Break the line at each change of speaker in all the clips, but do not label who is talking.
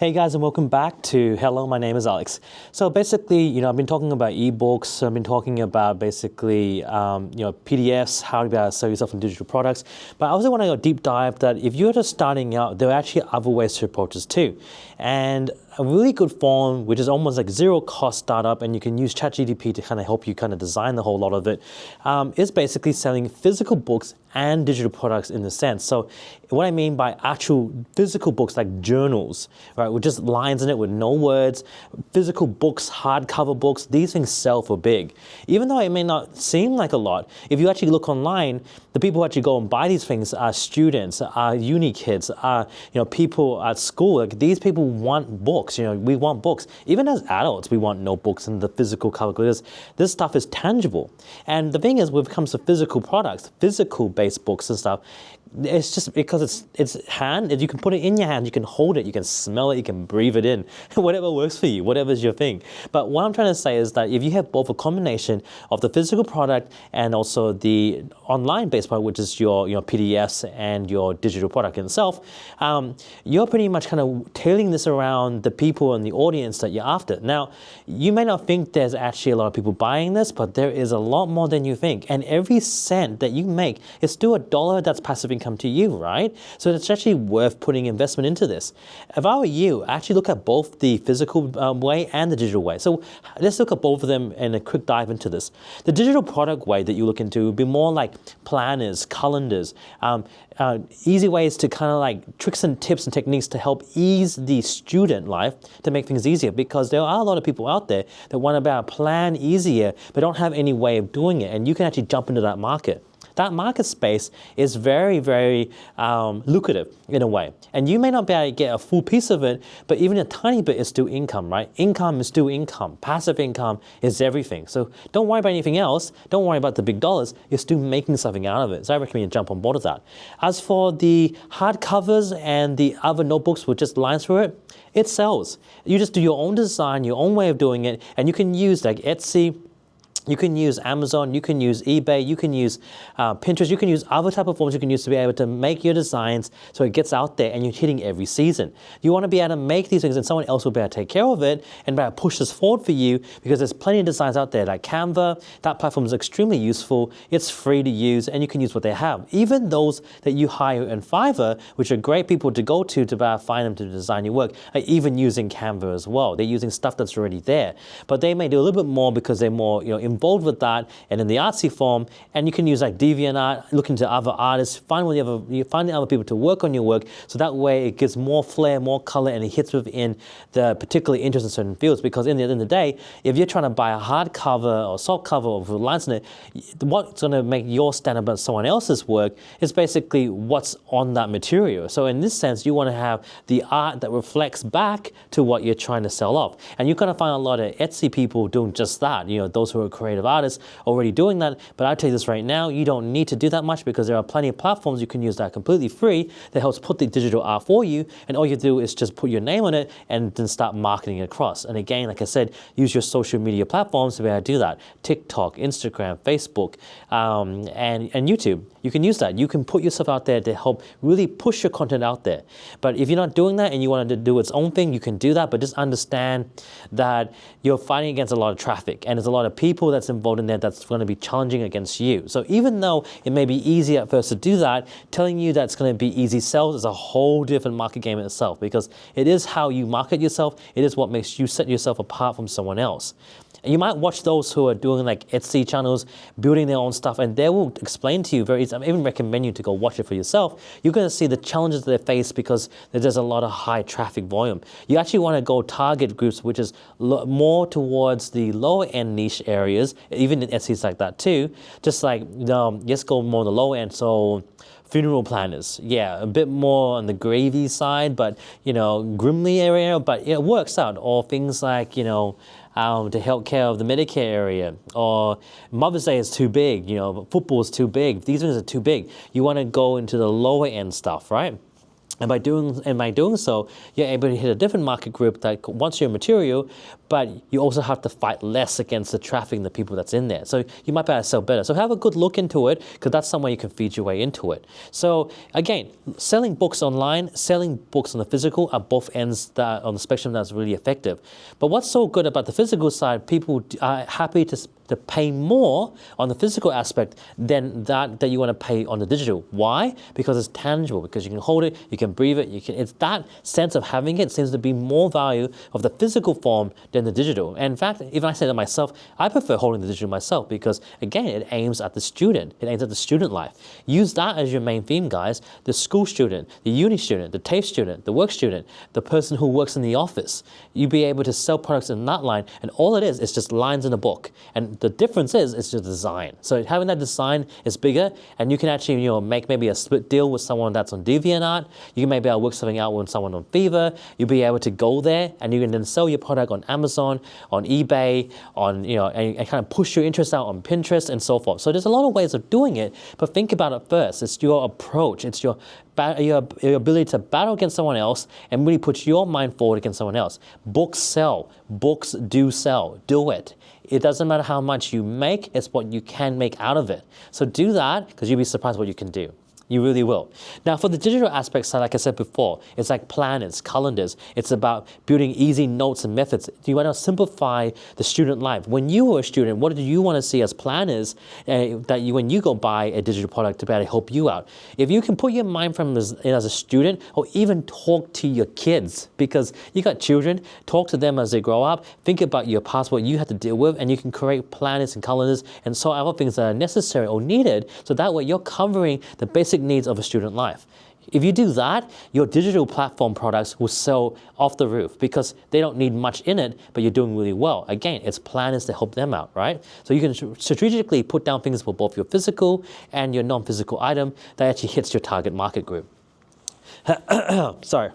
Hey guys, and welcome back to Hello, my name is Alex. So basically, I've been talking about ebooks, I've been talking about basically, PDFs, how to sell yourself in digital products. But I also want to go deep dive that if you're just starting out, there are actually other ways to approach this too. And a really good form, which is almost like zero cost startup, and you can use ChatGPT to kind of help you kind of design the whole lot of it, is basically selling physical books and digital products in the sense. So what I mean by actual physical books like journals, right, with just lines in it with no words, physical books, hardcover books, these things sell for big. Even though it may not seem like a lot, if you actually look online, the people who actually go and buy these things are students, are uni kids, are people at school. Like these people want books. We want books. Even as adults, we want notebooks and the physical cover because this stuff is tangible. And the thing is, when it comes to physical products, physical-based books and stuff, it's just because it's hand. You can put it in your hand, you can hold it, you can smell it, you can breathe it in, whatever works for you, whatever's your thing. But what I'm trying to say is that if you have both a combination of the physical product and also the online-based product, which is your PDFs and your digital product itself, you're pretty much kind of tailoring this around the people and the audience that you're after. Now, you may not think there's actually a lot of people buying this, but there is a lot more than you think. And every cent that you make is still $1 that's passive income to you, right? So it's actually worth putting investment into this. If I were you, actually look at both the physical way and the digital way. So let's look at both of them in a quick dive into this. The digital product way that you look into would be more like planners, calendars, easy ways to kind of like tricks and tips and techniques to help ease the student life to make things easier, because there are a lot of people out there that want to be able to plan easier but don't have any way of doing it, and you can actually jump into that market. That market space is very, very lucrative in a way. And you may not be able to get a full piece of it, but even a tiny bit is still income, right? Income is still income. Passive income is everything. So don't worry about anything else. Don't worry about the big dollars. You're still making something out of it. So I recommend you jump on board with that. As for the hardcovers and the other notebooks with just lines through it, it sells. You just do your own design, your own way of doing it, and you can use like Etsy, you can use Amazon, you can use eBay, you can use Pinterest, you can use other type of forms you can use to be able to make your designs so it gets out there and you're hitting every season. You want to be able to make these things and someone else will be able to take care of it and be able to push this forward for you, because there's plenty of designs out there like Canva. That platform is extremely useful. It's free to use and you can use what they have. Even those that you hire in Fiverr, which are great people to go to be able to find them to design your work, are even using Canva as well. They're using stuff that's already there. But they may do a little bit more because they're more involved with that and in the artsy form, and you can use like DeviantArt, look into other artists, find other people to work on your work, so that way it gives more flair, more color, and it hits within the particular interest in certain fields. Because in the end of the day, if you're trying to buy a hardcover or soft cover or with lines in it, what's going to make your stand up against someone else's work is basically what's on that material. So in this sense, you want to have the art that reflects back to what you're trying to sell off. And you're going to find a lot of Etsy people doing just that, those who are creative artists already doing that. But I'll tell you this right now, you don't need to do that much, because there are plenty of platforms you can use that are completely free that helps put the digital art for you, and all you do is just put your name on it and then start marketing it across. And again, like I said, use your social media platforms to be able to do that. TikTok, Instagram, Facebook, and YouTube. You can use that. You can put yourself out there to help really push your content out there. But if you're not doing that and you want to do its own thing, you can do that, but just understand that you're fighting against a lot of traffic, and there's a lot of people that's involved in there that's going to be challenging against you. So even though it may be easy at first to do that, telling you that's going to be easy sales is a whole different market game in itself, because it is how you market yourself. It is what makes you set yourself apart from someone else. And you might watch those who are doing like Etsy channels, building their own stuff, and they will explain to you very easily. I even recommend you to go watch it for yourself. You're going to see the challenges that they face because there's a lot of high traffic volume. You actually want to go target groups, which is more towards the lower end niche areas. Even in Etsy, it's like that too. Just like, just go more on the low end. So funeral planners, yeah, a bit more on the gravy side, but grimly area, but it works out. Or things like to help care of the Medicare area, or Mother's Day is too big, football is too big. These things are too big. You want to go into the lower end stuff, right? And by doing so, you're able to hit a different market group that wants your material, but you also have to fight less against the traffic and the people that's in there. So you might be able to sell better. So have a good look into it, because that's some way you can feed your way into it. So again, selling books online, selling books on the physical are both ends that on the spectrum that's really effective. But what's so good about the physical side, people are happy to pay more on the physical aspect than that you want to pay on the digital. Why? Because it's tangible, because you can hold it, you can breathe it, it's that sense of having it seems to be more value of the physical form than the digital. And in fact, even I say that myself, I prefer holding the digital myself, because again, it aims at the student. It aims at the student life. Use that as your main theme, guys. The school student, the uni student, the TAFE student, the work student, the person who works in the office. You'll be able to sell products in that line, and all it is just lines in a book. And the difference is it's the design. So having that design is bigger, and you can actually make maybe a split deal with someone that's on DeviantArt. You can maybe work something out with someone on Fiverr. You'll be able to go there, and you can then sell your product on Amazon, on eBay, on and kind of push your interest out on Pinterest and so forth. So there's a lot of ways of doing it, but think about it first. It's your approach. It's your ability to battle against someone else and really put your mind forward against someone else. Books sell. Books do sell. Do it. It doesn't matter how much you make, it's what you can make out of it. So do that, because you'll be surprised what you can do. You really will. Now, for the digital aspect side, like I said before, it's like planners, calendars. It's about building easy notes and methods. You want to simplify the student life. When you were a student, what do you want to see as planners when you go buy a digital product to be able to help you out? If you can put your mind from as a student, or even talk to your kids, because you got children, talk to them as they grow up, think about your past, what you had to deal with, and you can create planners and calendars and so other things that are necessary or needed, so that way you're covering the basic needs of a student life. If you do that, your digital platform products will sell off the roof, because they don't need much in it, but you're doing really well. Again, it's planners to help them out, right? So you can strategically put down things for both your physical and your non-physical item that actually hits your target market group. Sorry.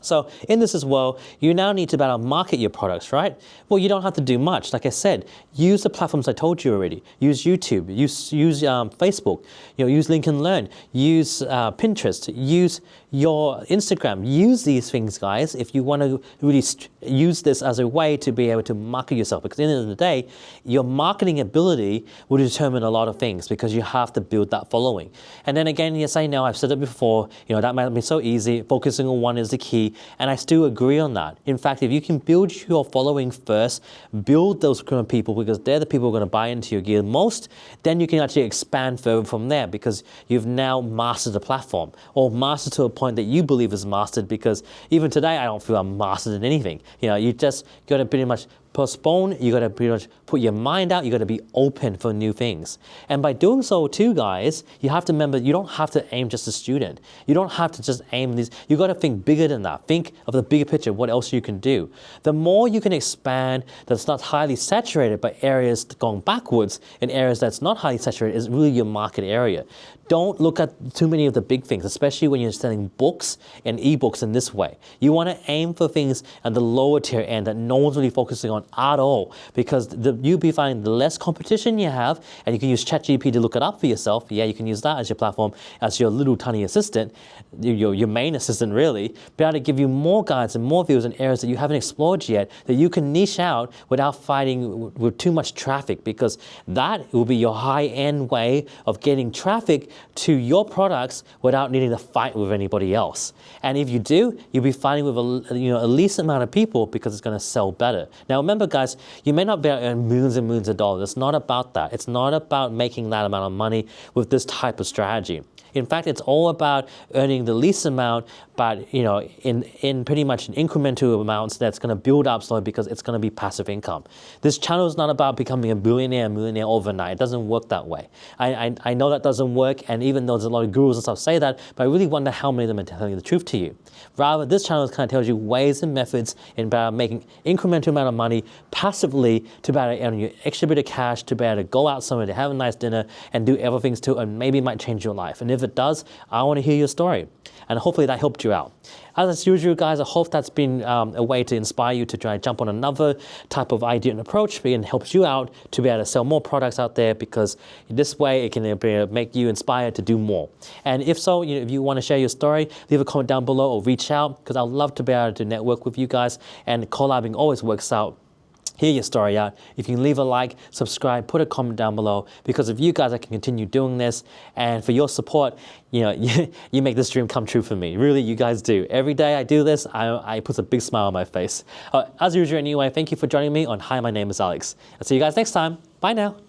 So in this as well, you now need to better market your products, right? Well, you don't have to do much. Like I said, use the platforms I told you already. Use YouTube, use Facebook, use LinkedIn Learn, use Pinterest, use your Instagram. Use these things, guys, if you want to really use this as a way to be able to market yourself. Because at the end of the day, your marketing ability will determine a lot of things, because you have to build that following. And then again, yes, I know, I've said it before, that might be so easy. Focusing on one is the key. And I still agree on that. In fact, if you can build your following first, build those kind of people, because they're the people who are going to buy into your gear most, then you can actually expand further from there, because you've now mastered the platform, or mastered to a point that you believe is mastered, because even today I don't feel I'm mastered in anything. You just got to pretty much postpone, you got to pretty much put your mind out, you got to be open for new things. And by doing so too, guys, you have to remember, you don't have to aim just a student. You don't have to just aim these, you got to think bigger than that. Think of the bigger picture, what else you can do. The more you can expand that's not highly saturated by areas going backwards, and areas that's not highly saturated is really your market area. Don't look at too many of the big things, especially when you're selling books and ebooks in this way. You want to aim for things at the lower tier end that no one's really focusing on at all, because you'll be finding the less competition you have, and you can use ChatGPT to look it up for yourself. Yeah, you can use that as your platform, as your little tiny assistant, your main assistant really, be able to give you more guides and more views in areas that you haven't explored yet, that you can niche out without fighting with too much traffic, because that will be your high-end way of getting traffic to your products without needing to fight with anybody else. And if you do, you'll be fighting with a least amount of people, because it's going to sell better. Now remember, guys, you may not be able to earn millions and millions of dollars. It's not about that. It's not about making that amount of money with this type of strategy. In fact, it's all about earning the least amount, but in pretty much an incremental amounts that's going to build up slowly, because it's going to be passive income. This channel is not about becoming a millionaire overnight. It doesn't work that way. I know that doesn't work, and even though there's a lot of gurus and stuff say that, but I really wonder how many of them are telling the truth to you. Rather, this channel kind of tells you ways and methods in about making incremental amount of money passively, to be able to earn your extra bit of cash, to be able to go out somewhere, to have a nice dinner, and do other things too, and maybe it might change your life. And if it it does, I want to hear your story. And hopefully that helped you out. As usual, guys, I hope that's been a way to inspire you to try and jump on another type of idea and approach, and helps you out to be able to sell more products out there, because this way it can make you inspired to do more. And if so, if you want to share your story, leave a comment down below or reach out, because I'd love to be able to network with you guys, and collabing always works out. Hear your story out. If you can leave a like, subscribe, put a comment down below, because of you guys I can continue doing this, and for your support, you make this dream come true for me. Really, you guys do. Every day I do this, I put a big smile on my face. As usual anyway, thank you for joining me on Hi, My Name is Alex. I'll see you guys next time. Bye now.